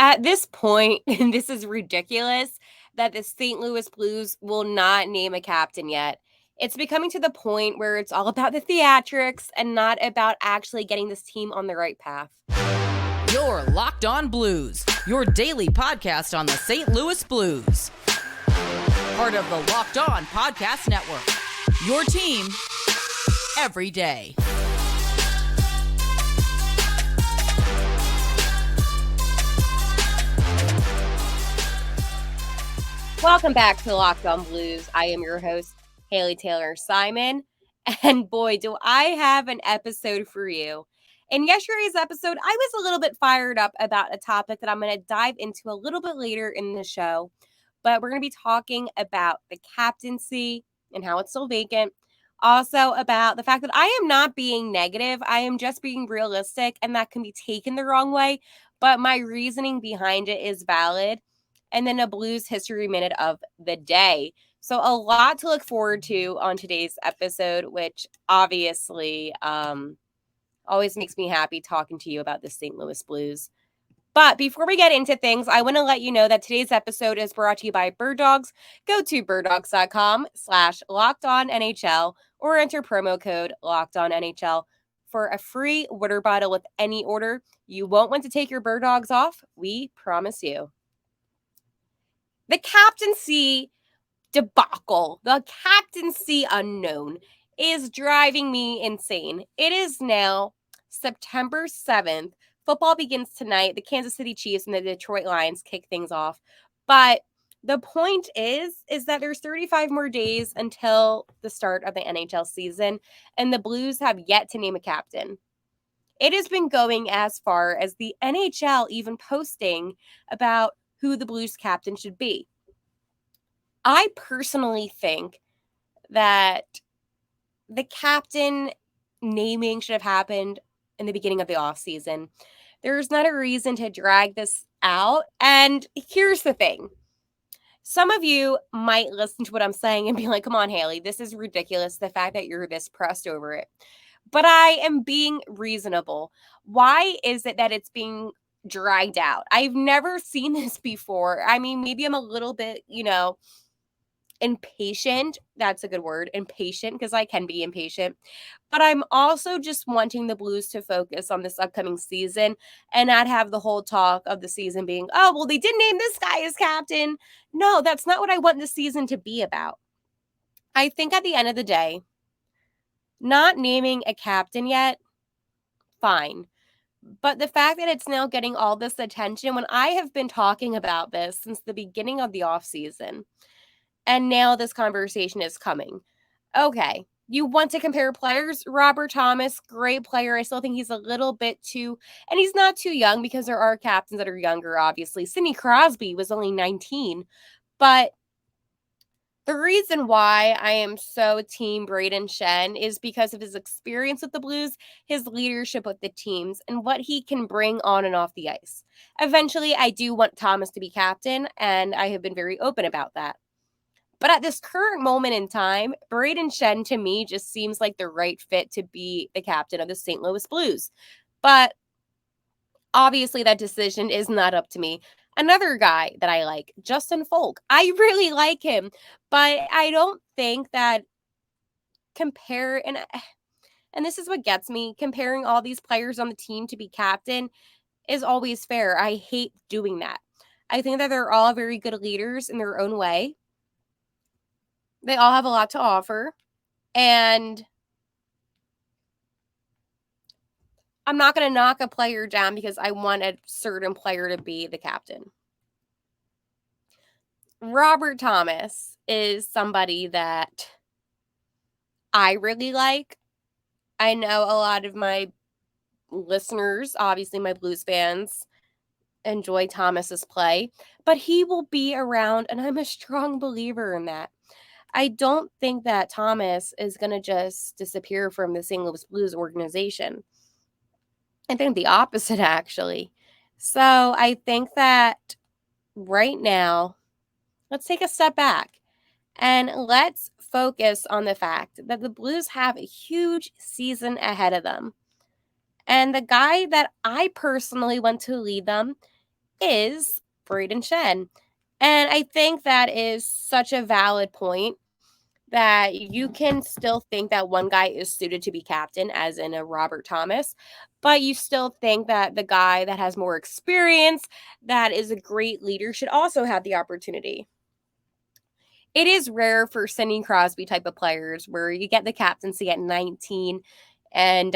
At this point, and this is ridiculous, that the St. Louis Blues will not name a captain yet. It's becoming to the point where it's all about the theatrics and not about actually getting this team on the right path. You're Locked On Blues, your daily podcast on the St. Louis Blues. Part of the Locked On Podcast Network, your team every day. Welcome back to Locked On Blues. I am your host, Haley Taylor Simon. And boy, do I have an episode for you. In yesterday's episode, I was a little bit fired up about a topic that I'm going to dive into a little bit later in the show. But we're going to be talking about the captaincy and how it's still vacant. Also about the fact that I am not being negative. I am just being realistic, and that can be taken the wrong way. But my reasoning behind it is valid. And then a Blues History Minute of the day. So a lot to look forward to on today's episode, which obviously always makes me happy talking to you about the St. Louis Blues. But before we get into things, I want to let you know that today's episode is brought to you by Birddogs. Go to birddogs.com/LockedOnNHL or enter promo code LockedOnNHL for a free water bottle with any order. You won't want to take your Birddogs off. We promise you. The captaincy debacle, the captaincy unknown is driving me insane. It is now September 7th. Football begins tonight. The Kansas City Chiefs and the Detroit Lions kick things off. But the point is that there's 35 more days until the start of the NHL season, and the Blues have yet to name a captain. It has been going as far as the NHL even posting about who the Blues captain should be. I personally think that the captain naming should have happened in the beginning of the offseason. There's not a reason to drag this out. And here's the thing. Some of you might listen to what I'm saying and be like, come on, Haley, this is ridiculous. The fact that you're this pressed over it. But I am being reasonable. Why is it that it's being dragged out? I've never seen this before. I mean, maybe I'm a little bit, impatient. That's a good word, impatient, because I can be impatient. But I'm also just wanting the Blues to focus on this upcoming season and not have the whole talk of the season being, oh, well, they didn't name this guy as captain. No, that's not what I want the season to be about. I think at the end of the day, not naming a captain yet, fine. But the fact that it's now getting all this attention, when I have been talking about this since the beginning of the offseason, and now this conversation is coming. Okay, you want to compare players? Robert Thomas, great player. I still think he's a little bit too, and he's not too young because there are captains that are younger, obviously. Sidney Crosby was only 19, but the reason why I am so team Brayden Schenn is because of his experience with the Blues, his leadership with the teams, and what he can bring on and off the ice. Eventually, I do want Thomas to be captain, and I have been very open about that. But at this current moment in time, Brayden Schenn to me just seems like the right fit to be the captain of the St. Louis Blues. But obviously that decision is not up to me. Another guy that I like, Justin Folk. I really like him, but I don't think that and this is what gets me, comparing all these players on the team to be captain is always fair. I hate doing that. I think that they're all very good leaders in their own way. They all have a lot to offer, and I'm not going to knock a player down because I want a certain player to be the captain. Robert Thomas is somebody that I really like. I know a lot of my listeners, obviously my Blues fans, enjoy Thomas's play, but he will be around, and I'm a strong believer in that. I don't think that Thomas is going to just disappear from the St. Louis Blues organization. I think the opposite, actually. So I think that right now, let's take a step back and let's focus on the fact that the Blues have a huge season ahead of them. And the guy that I personally want to lead them is Brayden Schenn. And I think that is such a valid point that you can still think that one guy is suited to be captain, as in a Robert Thomas, but you still think that the guy that has more experience, that is a great leader, should also have the opportunity. It is rare for Sidney Crosby type of players where you get the captaincy at 19 and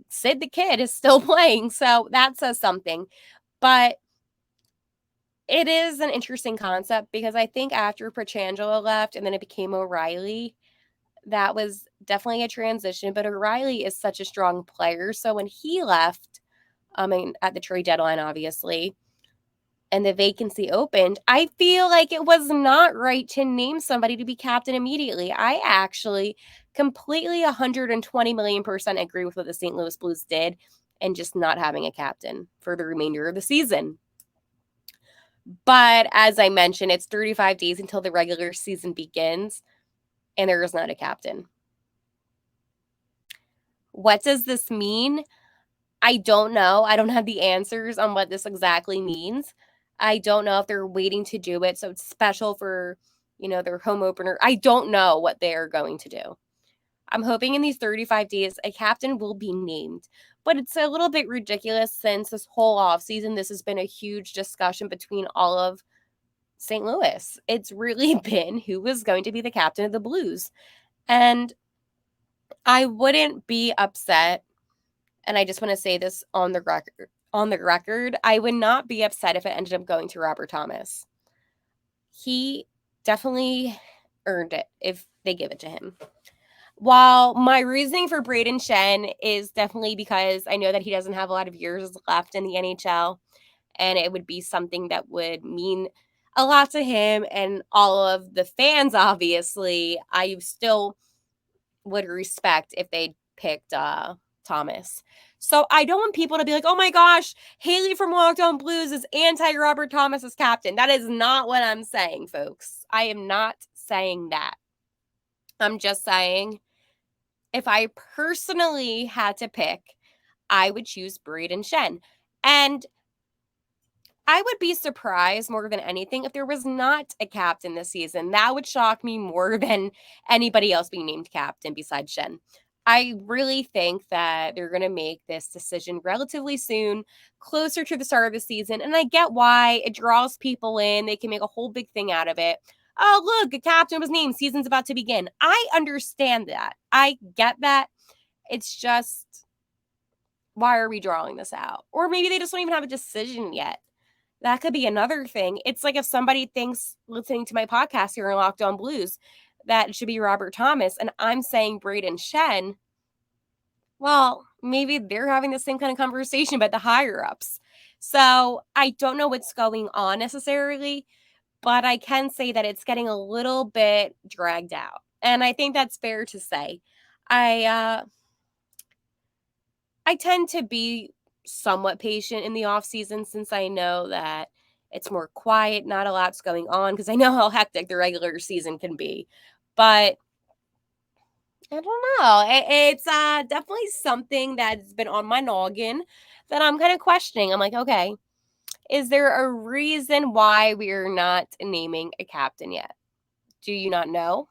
Sid the kid is still playing, so that says something. But it is an interesting concept because I think after Pietrangelo left and then it became O'Reilly, that was definitely a transition. But O'Reilly is such a strong player. So when he left, at the trade deadline, obviously, and the vacancy opened, I feel like it was not right to name somebody to be captain immediately. I actually completely 120 million% agree with what the St. Louis Blues did and just not having a captain for the remainder of the season. But as I mentioned, it's 35 days until the regular season begins, and there is not a captain. What does this mean? I don't know. I don't have the answers on what this exactly means. I don't know if they're waiting to do it, so it's special for, their home opener. I don't know what they are going to do. I'm hoping in these 35 days a captain will be named. But it's a little bit ridiculous since this whole offseason, this has been a huge discussion between all of St. Louis. It's really been who was going to be the captain of the Blues. And I wouldn't be upset, and I just want to say this on the record, I would not be upset if it ended up going to Robert Thomas. He definitely earned it if they give it to him. While my reasoning for Brayden Schenn is definitely because I know that he doesn't have a lot of years left in the NHL, and it would be something that would mean a lot to him and all of the fans, obviously, I still would respect if they picked Thomas. So I don't want people to be like, oh my gosh, Haley from Locked On Blues is anti-Robert Thomas as captain. That is not what I'm saying, folks. I am not saying that. I'm just saying if I personally had to pick, I would choose Brayden Schenn. And I would be surprised more than anything if there was not a captain this season. That would shock me more than anybody else being named captain besides Schenn. I really think that they're going to make this decision relatively soon, closer to the start of the season. And I get why it draws people in. They can make a whole big thing out of it. Oh, look, a captain was named. Season's about to begin. I understand that. I get that. It's just, why are we drawing this out? Or maybe they just don't even have a decision yet. That could be another thing. It's like if somebody thinks, listening to my podcast here in Locked On Blues, that it should be Robert Thomas, and I'm saying Brayden Schenn, well, maybe they're having the same kind of conversation, but the higher-ups. So I don't know what's going on necessarily, but I can say that it's getting a little bit dragged out. And I think that's fair to say. I tend to be somewhat patient in the off season since I know that it's more quiet, not a lot's going on, because I know how hectic the regular season can be. But I don't know. It's definitely something that's been on my noggin that I'm kind of questioning. I'm like, okay, is there a reason why we're not naming a captain yet? Do you not know?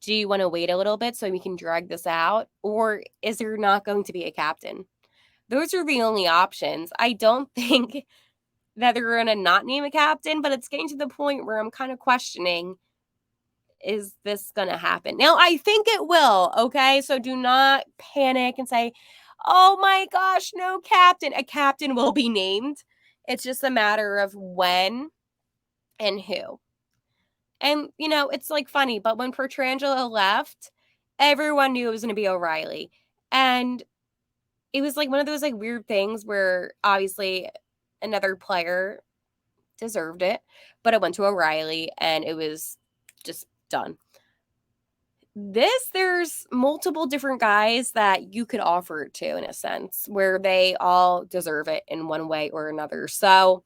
Do you want to wait a little bit so we can drag this out? Or is there not going to be a captain? Those are the only options. I don't think that they're going to not name a captain, but it's getting to the point where I'm kind of questioning, is this going to happen? Now, I think it will, okay? So do not panic and say, oh my gosh, no captain. A captain will be named. It's just a matter of when and who. And, it's like funny, but when Pietrangelo left, everyone knew it was going to be O'Reilly. And it was like one of those like weird things where obviously another player deserved it, but it went to O'Reilly and it was just done. There's multiple different guys that you could offer it to in a sense where they all deserve it in one way or another. So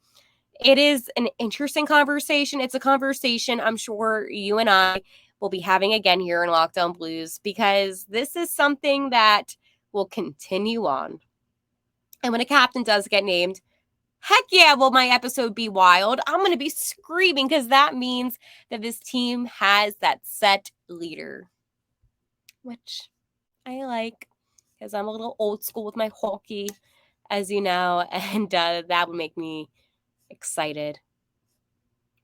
it is an interesting conversation. It's a conversation I'm sure you and I will be having again here in Locked On Blues because this is something that will continue on. And when a captain does get named, Heck yeah, will my episode be wild? I'm going to be screaming because that means that this team has that set leader, which I like because I'm a little old school with my hockey, as you know, and that would make me excited.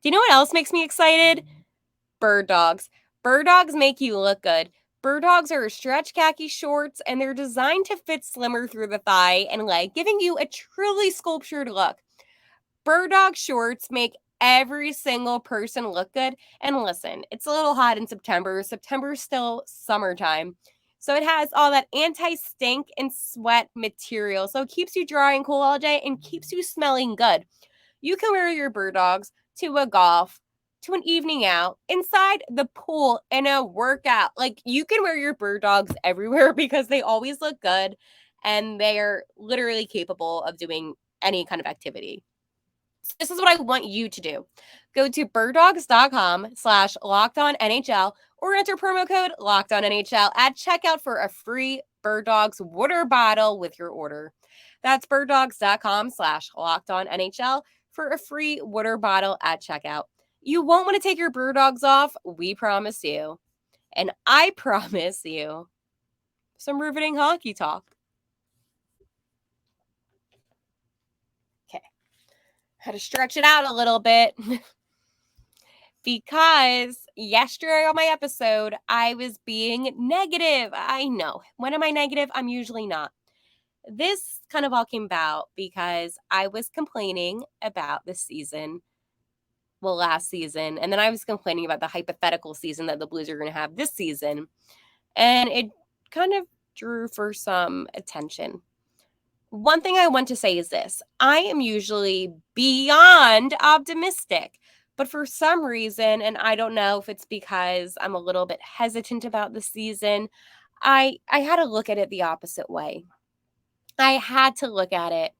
Do you know what else makes me excited? Birddogs. Birddogs make you look good. Birddogs are stretch khaki shorts, and they're designed to fit slimmer through the thigh and leg, giving you a truly sculptured look. Birddog shorts make every single person look good. And listen, it's a little hot in September. September's still summertime. So it has all that anti-stink and sweat material. So it keeps you dry and cool all day and keeps you smelling good. You can wear your Birddogs to a golf, to an evening out, inside the pool, in a workout. Like, you can wear your Birddogs everywhere because they always look good and they're literally capable of doing any kind of activity. So this is what I want you to do. Go to birddogs.com/lockedonnhl or enter promo code LockedOnNHL at checkout for a free Birddogs water bottle with your order. That's birddogs.com/lockedonnhl for a free water bottle at checkout. You won't want to take your Birddogs off, we promise you. And I promise you some riveting hockey talk. Okay. Had to stretch it out a little bit. Because yesterday on my episode, I was being negative. I know. When am I negative? I'm usually not. This kind of all came about because I was complaining about this season, well, last season, and then I was complaining about the hypothetical season that the Blues are going to have this season. And it kind of drew for some attention. One thing I want to say is this. I am usually beyond optimistic. But for some reason, and I don't know if it's because I'm a little bit hesitant about the season, I had to look at it the opposite way. I had to look at it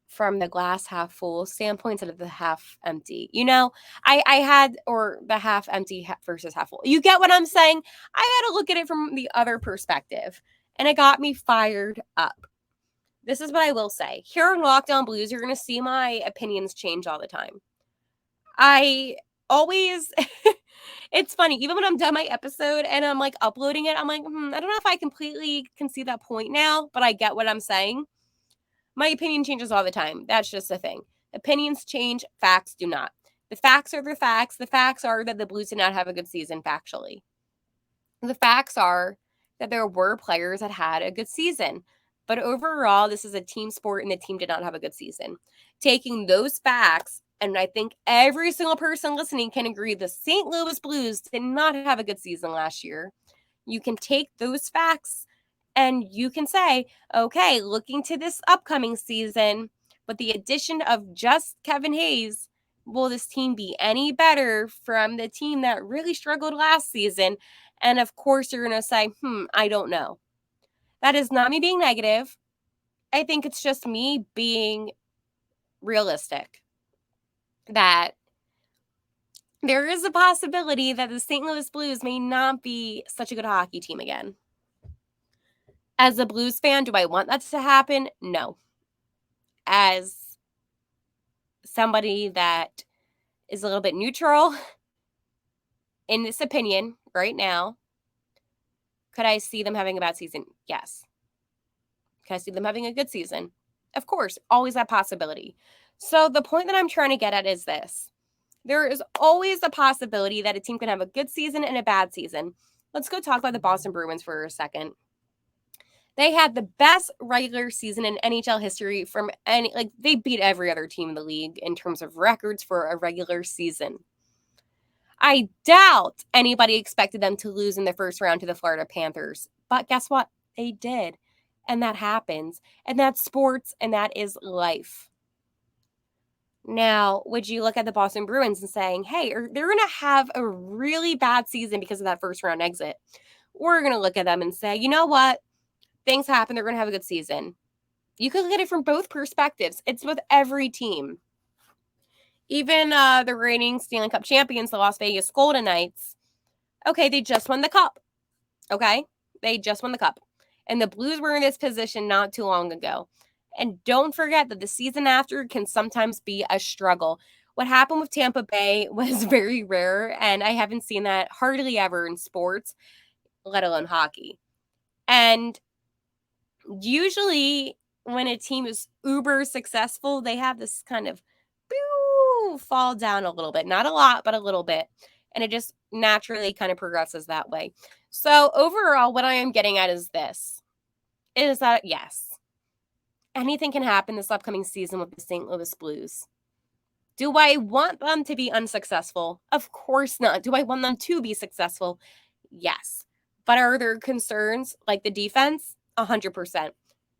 from the glass half full standpoint instead of the half empty. You know, I had, or the half empty versus half full. You get what I'm saying? I had to look at it from the other perspective, and it got me fired up. This is what I will say. Here on Locked On Blues, you're going to see my opinions change all the time. I always, it's funny, even when I'm done my episode and I'm like uploading it, I'm like, I don't know if I completely can see that point now, but I get what I'm saying. My opinion changes all the time. That's just a thing. Opinions change, facts do not. The facts are the facts. The facts are that the Blues did not have a good season factually. The facts are that there were players that had a good season. But overall, this is a team sport and the team did not have a good season. Taking those facts, and I think every single person listening can agree the St. Louis Blues did not have a good season last year. You can take those facts and you can say, okay, looking to this upcoming season, with the addition of just Kevin Hayes, will this team be any better from the team that really struggled last season? And of course, you're going to say, I don't know. That is not me being negative. I think it's just me being realistic. That there is a possibility that the St. Louis Blues may not be such a good hockey team again. As a Blues fan, do I want that to happen? No. As somebody that is a little bit neutral in this opinion right now, could I see them having a bad season? Yes. Could I see them having a good season? Of course, always that possibility. So the point that I'm trying to get at is this. There is always a possibility that a team can have a good season and a bad season. Let's go talk about the Boston Bruins for a second. They had the best regular season in NHL history from any, like, they beat every other team in the league in terms of records for a regular season. I doubt anybody expected them to lose in the first round to the Florida Panthers. But guess what? They did. And that happens. And that's sports, and that is life. Now, would you look at the Boston Bruins and saying, hey, they're going to have a really bad season because of that first round exit? Or we're going to look at them and say, you know what? Things happen. They're going to have a good season. You could look at it from both perspectives. It's with every team. Even the reigning Stanley Cup champions, the Las Vegas Golden Knights, okay, they just won the Cup. Okay? They just won the Cup. And the Blues were in this position not too long ago. And don't forget that the season after can sometimes be a struggle. What happened with Tampa Bay was very rare, and I haven't seen that hardly ever in sports, let alone hockey. And usually, when a team is uber successful, they have this kind of fall down a little bit. Not a lot, but a little bit. And it just naturally kind of progresses that way. So, overall, what I am getting at is this is that yes, anything can happen this upcoming season with the St. Louis Blues. Do I want them to be unsuccessful? Of course not. Do I want them to be successful? Yes. But are there concerns like the defense? 100%.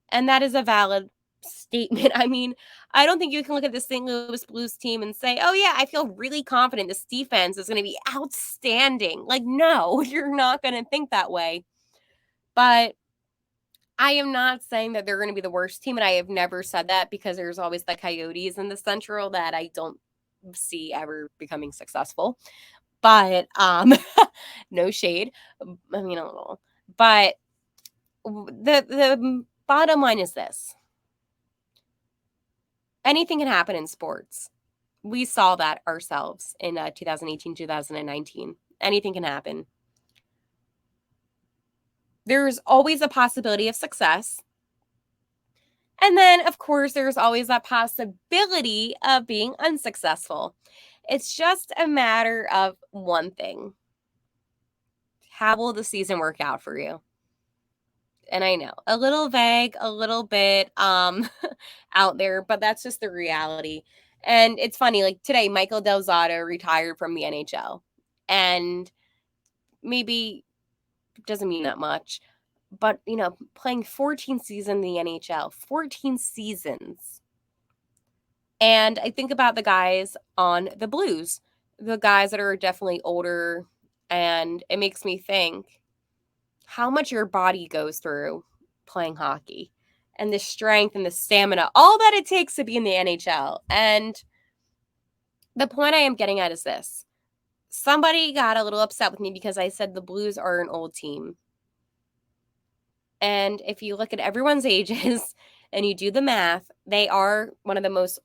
And that is a valid statement. I mean, I don't think you can look at the St. Louis Blues team and say, oh, yeah, I feel really confident this defense is going to be outstanding. Like, no, you're not going to think that way. But I am not saying that they're going to be the worst team, and I have never said that because there's always the Coyotes in the Central that I don't see ever becoming successful. But no shade. I mean a little. But the bottom line is this. Anything can happen in sports. We saw that ourselves in 2018, 2019. Anything can happen. There's always a possibility of success. And then, of course, there's always that possibility of being unsuccessful. It's just a matter of one thing. How will the season work out for you? And I know, a little vague, a little bit out there, but that's just the reality. And it's funny, like today, Michael Del Zotto retired from the NHL. And maybe doesn't mean that much. But, playing 14 seasons in the NHL, 14 seasons. And I think about the guys on the Blues, the guys that are definitely older, and it makes me think how much your body goes through playing hockey and the strength and the stamina, all that it takes to be in the NHL. And the point I am getting at is this. Somebody got a little upset with me because I said the Blues are an old team. And if you look at everyone's ages and you do the math, they are one of the most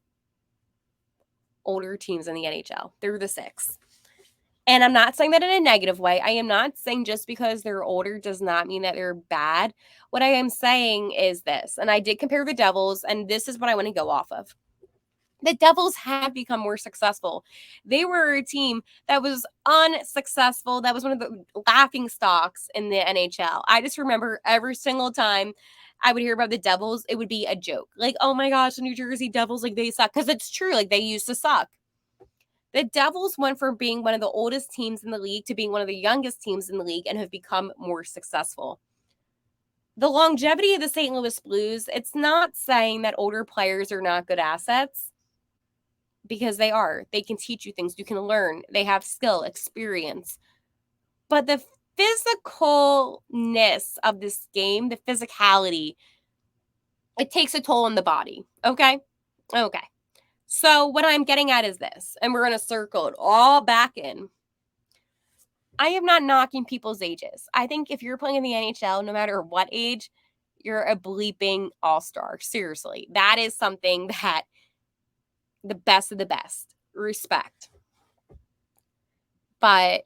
older teams in the NHL. They're the six. And I'm not saying that in a negative way. I am not saying just because they're older does not mean that they're bad. What I am saying is this, and I did compare the Devils, and this is what I want to go off of. The Devils have become more successful. They were a team that was unsuccessful. That was one of the laughing stocks in the NHL. I just remember every single time I would hear about the Devils, it would be a joke. Like, oh my gosh, the New Jersey Devils, like they suck. Because it's true, like they used to suck. The Devils went from being one of the oldest teams in the league to being one of the youngest teams in the league and have become more successful. The longevity of the St. Louis Blues, it's not saying that older players are not good assets, because they are. They can teach you things. You can learn. They have skill, experience. But the physicalness of this game, the physicality, it takes a toll on the body. Okay? Okay. So what I'm getting at is this, and we're going to circle it all back in. I am not knocking people's ages. I think if you're playing in the NHL, no matter what age, you're a bleeping all-star. Seriously. That is something that the best of the best. Respect. But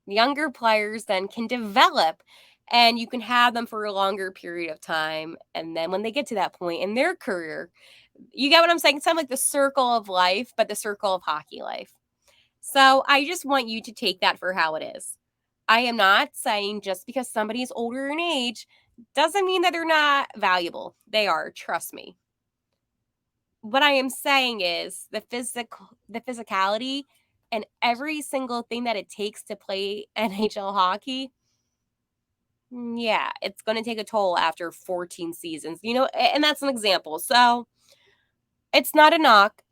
younger players then can develop and you can have them for a longer period of time. And then when they get to that point in their career, you get what I'm saying? It's kind of like the circle of life, but the circle of hockey life. So I just want you to take that for how it is. I am not saying just because somebody's older in age doesn't mean that they're not valuable. They are, trust me. What I am saying is the physicality and every single thing that it takes to play NHL hockey, yeah, it's going to take a toll after 14 seasons, and that's an example. So it's not a knock.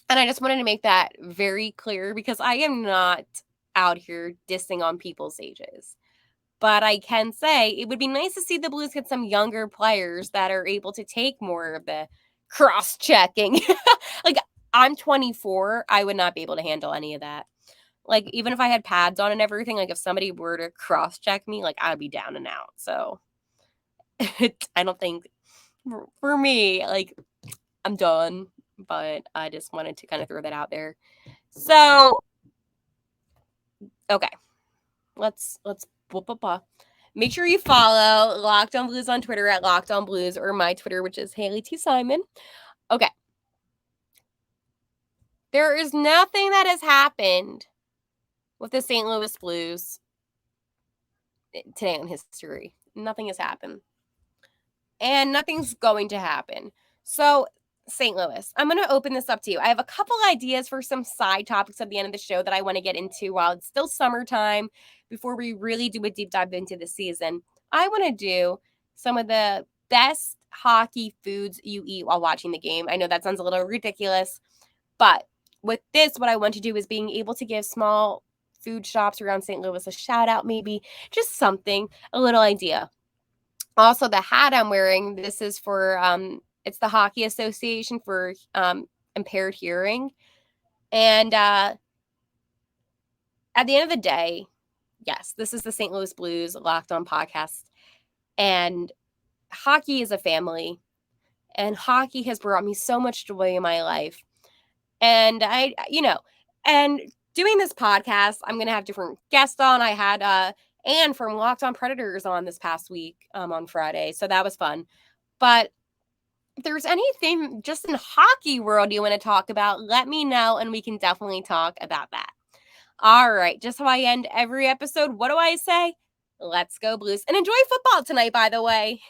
And I just wanted to make that very clear because I am not out here dissing on people's ages. But I can say it would be nice to see the Blues get some younger players that are able to take more of the cross-checking. Like, I'm 24. I would not be able to handle any of that. Like, even if I had pads on and everything, like, if somebody were to cross-check me, like, I'd be down and out. So, I don't think for me, like, I'm done, but I just wanted to kind of throw that out there. So, okay, let's make sure you follow Locked On Blues on Twitter at Locked On Blues, or my Twitter, which is Haley T. Simon. Okay. There is nothing that has happened with the St. Louis Blues today in history. Nothing has happened. And nothing's going to happen. So, St. Louis, I'm going to open this up to you. I have a couple ideas for some side topics at the end of the show that I want to get into while it's still summertime before we really do a deep dive into the season. I want to do some of the best hockey foods you eat while watching the game. I know that sounds a little ridiculous, but with this, what I want to do is being able to give small food shops around St. Louis a shout out, maybe just something, a little idea. Also, the hat I'm wearing, this is for it's the Hockey Association for Impaired Hearing. And at the end of the day, yes, this is the St. Louis Blues Locked On podcast. And hockey is a family. And hockey has brought me so much joy in my life. And and doing this podcast, I'm going to have different guests on. I had Anne from Locked On Predators on this past week on Friday. So that was fun. But if there's anything just in hockey world you want to talk about, let me know and we can definitely talk about that. All right, just how I end every episode, what do I say? Let's go Blues. And enjoy football tonight, by the way.